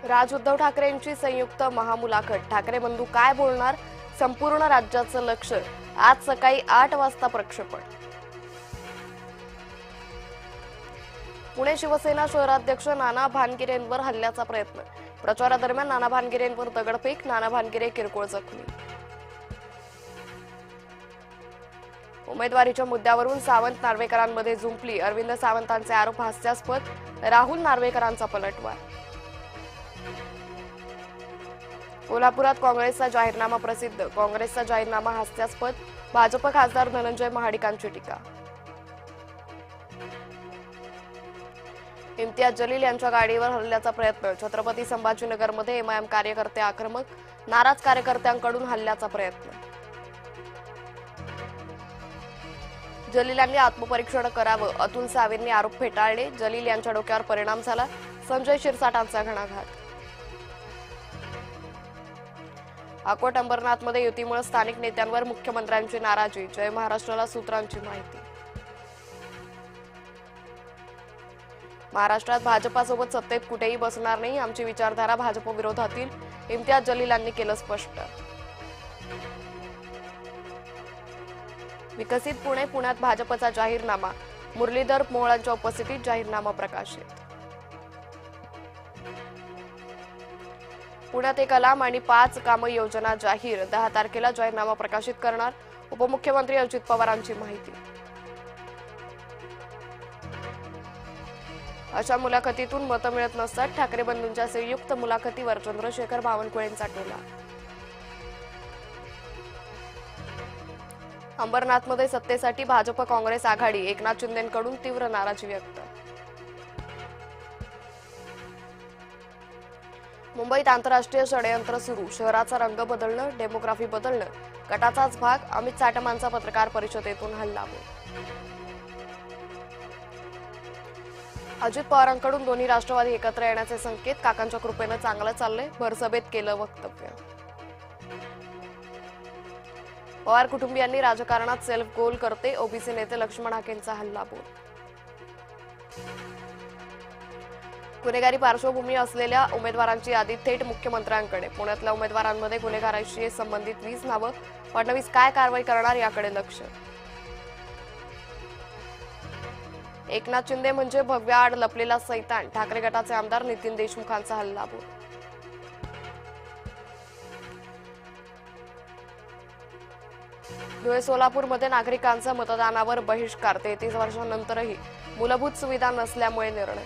राज उद्धव ठाकरेंची संयुक्त महामुलाखत। ठाकरे बंधू काय बोलणार? संपूर्ण राज्याचं लक्ष। आज सकाळी 8 वाजता प्रक्षेपण। पुणे शिवसेना शहराध्यक्ष नाना भानगिरेंवर हल्ल्याचा प्रयत्न। प्रचारादरम्यान नाना भानगिरेंवर दगडफेक। नाना भानगिरे किरकोळ जखमी। उमेदवारीच्या मुद्द्यावरून सावंत नार्वेकरांमध्ये जुंपली। अरविंद सावंतांचे आरोप हास्यास्पद। राहुल नार्वेकरांचा पलटवार। कोल्हापुरात काँग्रेसचा जाहीरनामा प्रसिद्ध। काँग्रेसचा जाहीरनामा हास्यास्पद। भाजप खासदार धनंजय महाडिकांची टीका। इम्तियाज जलील यांच्या गाडीवर हल्ल्याचा प्रयत्न। छत्रपती संभाजीनगरमध्ये एमआयएम कार्यकर्ते आक्रमक। नाराज कार्यकर्त्यांकडून हल्ल्याचा प्रयत्न। जलीलांनी आत्मपरीक्षण करावं। अतुल सावेंनी आरोप फेटाळले। जलील यांच्या डोक्यावर परिणाम झाला। संजय शिरसाटांचा घणाघात। अकोट अंबरनाथमध्ये युतीमुळे स्थानिक नेत्यांवर मुख्यमंत्र्यांची नाराजी। जय महाराष्ट्राला सूत्रांची माहिती। महाराष्ट्रात भाजपासोबत सत्तेत कुठेही बसणार नाही। आमची विचारधारा भाजप विरोधातील। इम्तियाज जलीलांनी केलं स्पष्ट। विकसित पुणे। पुण्यात भाजपचा जाहीरनामा। मुरलीधर मोहोळांच्या उपस्थितीत जाहीरनामा प्रकाशित। पुण्यात 1 लाख आणि 5 काम योजना जाहीर। 10 तारखेला जाहीरनामा प्रकाशित करणार। उपमुख्यमंत्री अजित पवारांची माहिती। अशा मुलाखतीतून मतं मिळत नसतात। ठाकरे बंधूंच्या संयुक्त मुलाखतीवर चंद्रशेखर बावनकुळेंचा टोला। अंबरनाथमध्ये सत्तेसाठी भाजप काँग्रेस आघाडी। एकनाथ शिंदेंकडून तीव्र नाराजी व्यक्त। मुंबईत आंतरराष्ट्रीय षडयंत्र सुरू। शहराचा रंग बदलणं, डेमोग्राफी बदलणं गटाचाच भाग। अमित साटमांचा पत्रकार परिषदेतून हल्लाबोल। अजित पवारांकडून दोन्ही राष्ट्रवादी एकत्र येण्याचे संकेत। काकांच्या कृपेनं चांगलं चाललंय। भरसभेत केलं वक्तव्य। पवार कुटुंबियांनी राजकारणात सेल्फ गोल करते। ओबीसी नेते लक्ष्मण हाकेंचा हल्लाबोल। गुन्हेगारी पार्श्वभूमी असलेल्या उमेदवारांची यादी थेट मुख्यमंत्र्यांकडे। पुण्यातल्या उमेदवारांमध्ये गुन्हेगारांशी संबंधित 20 नावं। फडणवीस काय कारवाई करणार याकडे लक्ष। एकनाथ शिंदे म्हणजे भगव्या आड लपलेला सैतान। ठाकरे गटाचे आमदार नितीन देशमुखांचा हल्लाबोल। धुळे सोलापूरमध्ये नागरिकांचा मतदानावर बहिष्कार। 33 वर्षांनंतरही मूलभूत सुविधा नसल्यामुळे निर्णय।